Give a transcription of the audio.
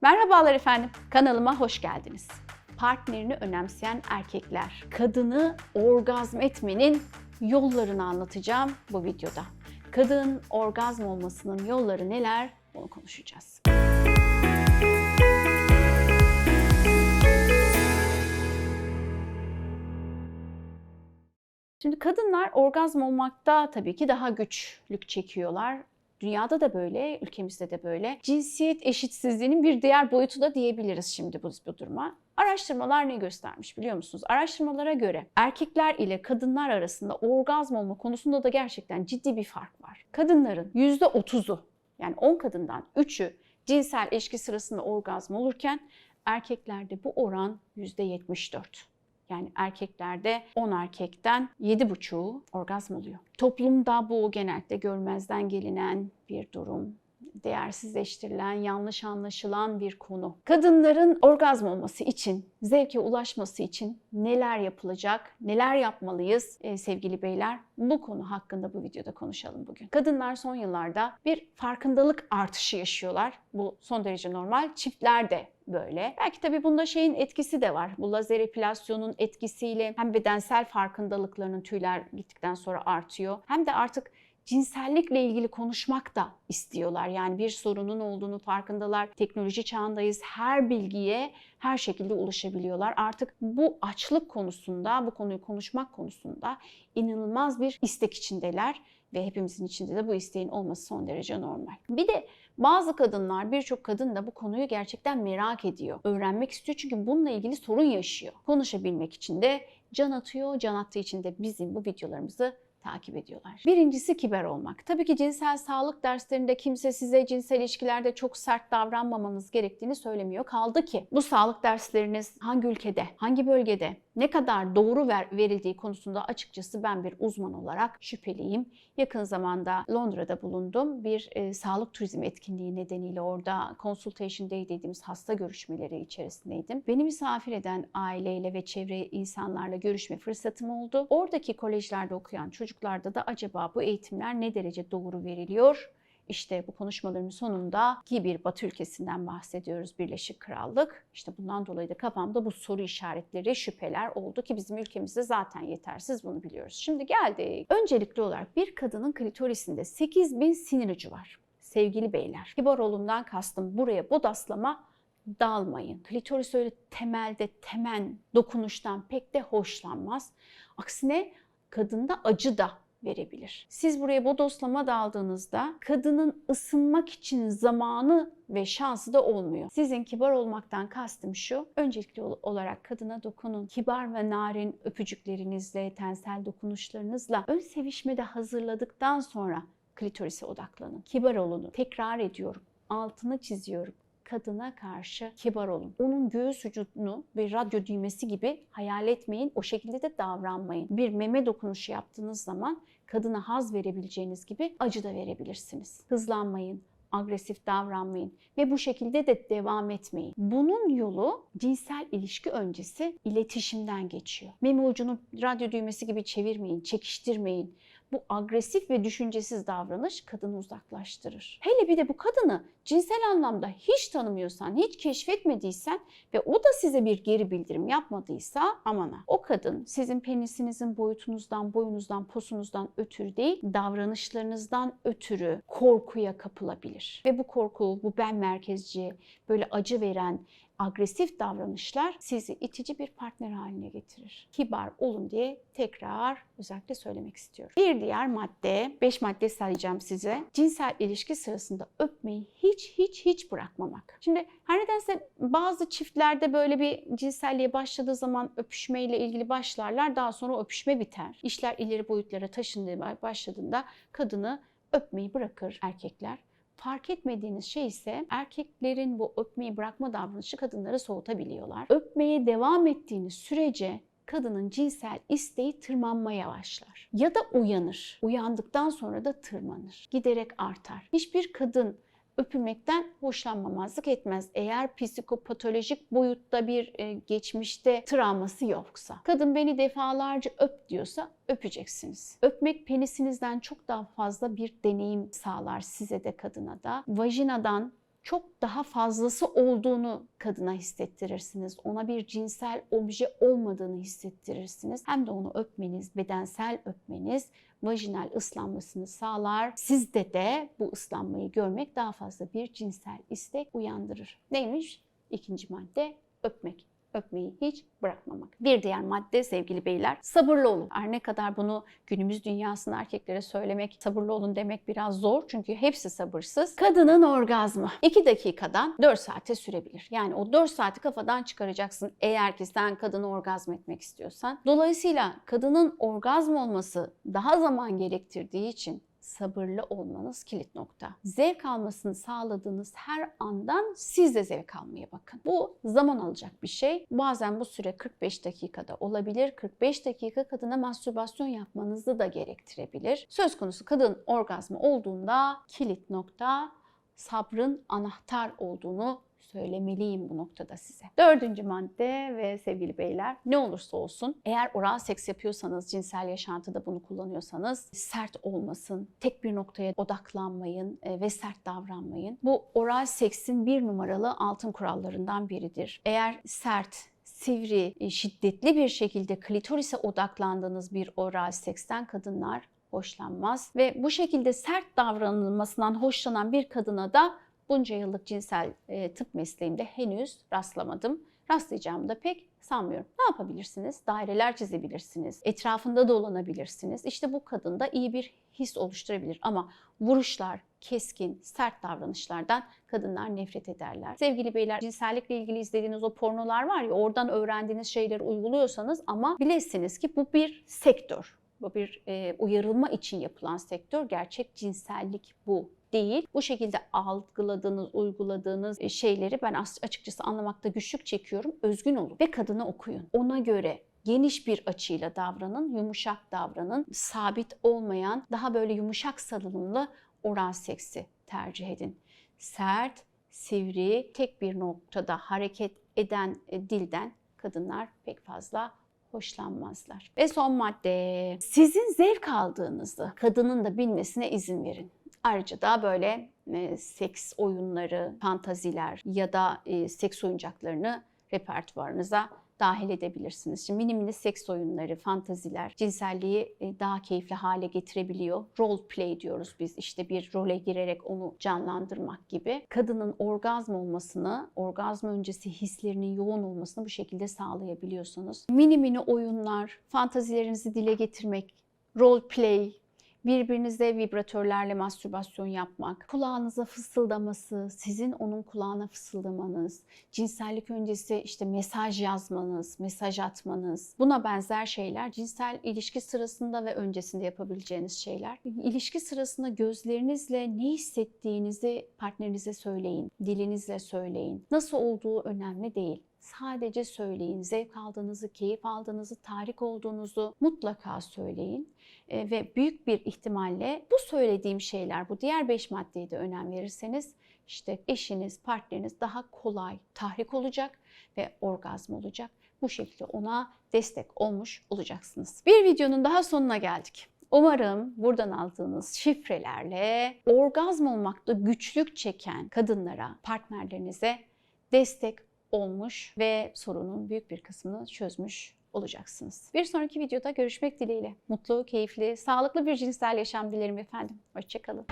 Merhabalar efendim, kanalıma hoş geldiniz. Partnerini önemseyen erkekler, kadını orgazm etmenin yollarını anlatacağım bu videoda. Kadının orgazm olmasının yolları neler? Bunu konuşacağız. Şimdi kadınlar orgazm olmakta tabii ki daha güçlük çekiyorlar. Dünyada da böyle, ülkemizde de böyle. Cinsiyet eşitsizliğinin bir diğer boyutu da diyebiliriz şimdi bu duruma. Araştırmalar ne göstermiş biliyor musunuz? Araştırmalara göre erkekler ile kadınlar arasında orgazm olma konusunda da gerçekten ciddi bir fark var. Kadınların %30'u, yani 10 kadından 3'ü cinsel ilişki sırasında orgazm olurken erkeklerde bu oran %74. Yani erkeklerde 10 erkekten 7,5'u orgazm oluyor. Toplumda bu genellikle görmezden gelinen bir durum. Değersizleştirilen, yanlış anlaşılan bir konu. Kadınların orgazm olması için, zevke ulaşması için neler yapılacak, neler yapmalıyız sevgili beyler? Bu konu hakkında bu videoda konuşalım bugün. Kadınlar son yıllarda bir farkındalık artışı yaşıyorlar. Bu son derece normal. Çiftler de böyle. Belki tabii bunda şeyin etkisi de var. Bu lazer epilasyonun etkisiyle hem bedensel farkındalıklarının tüyler gittikten sonra artıyor. Hem de artık cinsellikle ilgili konuşmak da istiyorlar. Yani bir sorunun olduğunu farkındalar. Teknoloji çağındayız. Her bilgiye her şekilde ulaşabiliyorlar. Artık bu açlık konusunda, bu konuyu konuşmak konusunda inanılmaz bir istek içindeler. Ve hepimizin içinde de bu isteğin olması son derece normal. Bir de bazı kadınlar, birçok kadın da bu konuyu gerçekten merak ediyor. Öğrenmek istiyor çünkü bununla ilgili sorun yaşıyor. Konuşabilmek için de can atıyor. Can attığı için de bizim bu videolarımızı takip ediyorlar. Birincisi kibar olmak. Tabii ki cinsel sağlık derslerinde kimse size cinsel ilişkilerde çok sert davranmamanız gerektiğini söylemiyor. Kaldı ki bu sağlık dersleriniz hangi ülkede, hangi bölgede, ne kadar doğru verildiği konusunda açıkçası ben bir uzman olarak şüpheliyim. Yakın zamanda Londra'da bulundum. Bir sağlık turizmi etkinliği nedeniyle orada consultation day dediğimiz hasta görüşmeleri içerisindeydim. Beni misafir eden aileyle ve çevre insanlarla görüşme fırsatım oldu. Oradaki kolejlerde okuyan çocuklarda da acaba bu eğitimler ne derece doğru veriliyor? İşte bu konuşmaların sonunda ki bir Batı ülkesinden bahsediyoruz, Birleşik Krallık. İşte bundan dolayı da kafamda bu soru işaretleri, şüpheler oldu ki bizim ülkemizde zaten yetersiz, bunu biliyoruz. Şimdi geldik. Öncelikli olarak bir kadının klitorisinde 8.000 sinir ucu var. Sevgili beyler, kibar olumdan kastım buraya bodoslama dalmayın. Klitoris öyle temelde temen dokunuştan pek de hoşlanmaz. Aksine kadında acı da verebilir. Siz buraya bodoslama daldığınızda kadının ısınmak için zamanı ve şansı da olmuyor. Sizin kibar olmaktan kastım şu: öncelikli olarak kadına dokunun. Kibar ve narin öpücüklerinizle, tensel dokunuşlarınızla ön sevişmede hazırladıktan sonra klitorise odaklanın. Kibar olun. Tekrar ediyorum. Altını çiziyorum. Kadına karşı kibar olun. Onun göğüs ucunu bir radyo düğmesi gibi hayal etmeyin. O şekilde de davranmayın. Bir meme dokunuşu yaptığınız zaman kadına haz verebileceğiniz gibi acı da verebilirsiniz. Hızlanmayın, agresif davranmayın ve bu şekilde de devam etmeyin. Bunun yolu cinsel ilişki öncesi iletişimden geçiyor. Meme ucunu radyo düğmesi gibi çevirmeyin, çekiştirmeyin. Bu agresif ve düşüncesiz davranış kadını uzaklaştırır. Hele bir de bu kadını cinsel anlamda hiç tanımıyorsan, hiç keşfetmediysen ve o da size bir geri bildirim yapmadıysa amana. O kadın sizin penisinizin boyutunuzdan, boyunuzdan, posunuzdan ötürü değil, davranışlarınızdan ötürü korkuya kapılabilir. Ve bu korku, bu ben merkezci, böyle acı veren, agresif davranışlar sizi itici bir partner haline getirir. Kibar olun diye tekrar özellikle söylemek istiyorum. Bir diğer madde, 5 madde sayacağım size. Cinsel ilişki sırasında öpmeyi hiç bırakmamak. Şimdi her nedense bazı çiftlerde böyle bir cinselliğe başladığı zaman öpüşmeyle ilgili başlarlar. Daha sonra öpüşme biter. İşler ileri boyutlara taşınmaya başladığında kadını öpmeyi bırakır erkekler. Fark etmediğiniz şey ise erkeklerin bu öpmeyi bırakma davranışı kadınları soğutabiliyorlar. Öpmeye devam ettiğiniz sürece kadının cinsel isteği tırmanmaya başlar. Ya da uyanır. Uyandıktan sonra da tırmanır. Giderek artar. Hiçbir kadın öpülmekten hoşlanmamazlık etmez. Eğer psikopatolojik boyutta bir geçmişte travması yoksa. Kadın beni defalarca öp diyorsa öpeceksiniz. Öpmek penisinizden çok daha fazla bir deneyim sağlar size de kadına da. Vajinadan çok daha fazlası olduğunu kadına hissettirirsiniz. Ona bir cinsel obje olmadığını hissettirirsiniz. Hem de onu öpmeniz, bedensel öpmeniz vajinal ıslanmasını sağlar. Sizde de bu ıslanmayı görmek daha fazla bir cinsel istek uyandırır. Neymiş? İkinci madde öpmek. Öpmeyi hiç bırakmamak. Bir diğer madde sevgili beyler, sabırlı olun. Her ne kadar bunu günümüz dünyasında erkeklere söylemek, sabırlı olun demek biraz zor. Çünkü hepsi sabırsız. Kadının orgazmı 2 dakikadan 4 saate sürebilir. Yani o 4 saati kafadan çıkaracaksın eğer ki sen kadını orgazm etmek istiyorsan. Dolayısıyla kadının orgazm olması daha zaman gerektirdiği için sabırlı olmanız kilit nokta. Zevk almasını sağladığınız her andan siz de zevk almaya bakın. Bu zaman alacak bir şey. Bazen bu süre 45 dakikada olabilir. 45 dakika kadına mastürbasyon yapmanızı da gerektirebilir. Söz konusu kadın orgazmı olduğunda kilit nokta sabrın anahtar olduğunu söylemeliyim bu noktada size. 4. madde ve sevgili beyler, ne olursa olsun eğer oral seks yapıyorsanız, cinsel yaşantıda bunu kullanıyorsanız sert olmasın, tek bir noktaya odaklanmayın ve sert davranmayın. Bu oral seksin 1 numaralı altın kurallarından biridir. Eğer sert, sivri, şiddetli bir şekilde klitorise odaklandığınız bir oral seksten kadınlar hoşlanmaz ve bu şekilde sert davranılmasından hoşlanan bir kadına da bunca yıllık cinsel tıp mesleğimde henüz rastlamadım. Rastlayacağımı da pek sanmıyorum. Ne yapabilirsiniz? Daireler çizebilirsiniz. Etrafında dolanabilirsiniz. İşte bu kadında iyi bir his oluşturabilir. Ama vuruşlar, keskin, sert davranışlardan kadınlar nefret ederler. Sevgili beyler, cinsellikle ilgili izlediğiniz o pornolar var ya, oradan öğrendiğiniz şeyleri uyguluyorsanız ama bilesiniz ki bu bir sektör. Bu bir uyarılma için yapılan sektör. Gerçek cinsellik bu değil. Bu şekilde algıladığınız, uyguladığınız şeyleri ben açıkçası anlamakta güçlük çekiyorum. Özgün olun ve kadını okuyun. Ona göre geniş bir açıyla davranın, yumuşak davranın. Sabit olmayan, daha böyle yumuşak salınımlı oral seksi tercih edin. Sert, sivri, tek bir noktada hareket eden dilden kadınlar pek fazla hoşlanmazlar. Ve son madde, sizin zevk aldığınızı kadının da bilmesine izin verin. Ayrıca da böyle seks oyunları, fantaziler ya da seks oyuncaklarını repertuarınıza dahil edebilirsiniz. Şimdi mini seks oyunları, fantaziler cinselliği daha keyifli hale getirebiliyor. Role play diyoruz biz, işte bir role girerek onu canlandırmak gibi. Kadının orgazm olmasını, orgazm öncesi hislerinin yoğun olmasını bu şekilde sağlayabiliyorsunuz. Mini oyunlar, fantazilerinizi dile getirmek, role play, birbirinize vibratörlerle mastürbasyon yapmak, kulağınıza fısıldaması, sizin onun kulağına fısıldamanız, cinsellik öncesi işte mesaj yazmanız, mesaj atmanız, buna benzer şeyler cinsel ilişki sırasında ve öncesinde yapabileceğiniz şeyler. İlişki sırasında gözlerinizle ne hissettiğinizi partnerinize söyleyin, dilinizle söyleyin. Nasıl olduğu önemli değil. Sadece söyleyin. Zevk aldığınızı, keyif aldığınızı, tahrik olduğunuzu mutlaka söyleyin. Ve büyük bir ihtimalle bu söylediğim şeyler, bu diğer 5 maddeye de önem verirseniz işte eşiniz, partneriniz daha kolay tahrik olacak ve orgazm olacak. Bu şekilde ona destek olmuş olacaksınız. Bir videonun daha sonuna geldik. Umarım buradan aldığınız şifrelerle orgazm olmakta güçlük çeken kadınlara, partnerlerinize destek olmuş ve sorunun büyük bir kısmını çözmüş olacaksınız. Bir sonraki videoda görüşmek dileğiyle. Mutlu, keyifli, sağlıklı bir cinsel yaşam dilerim efendim. Hoşça kalın.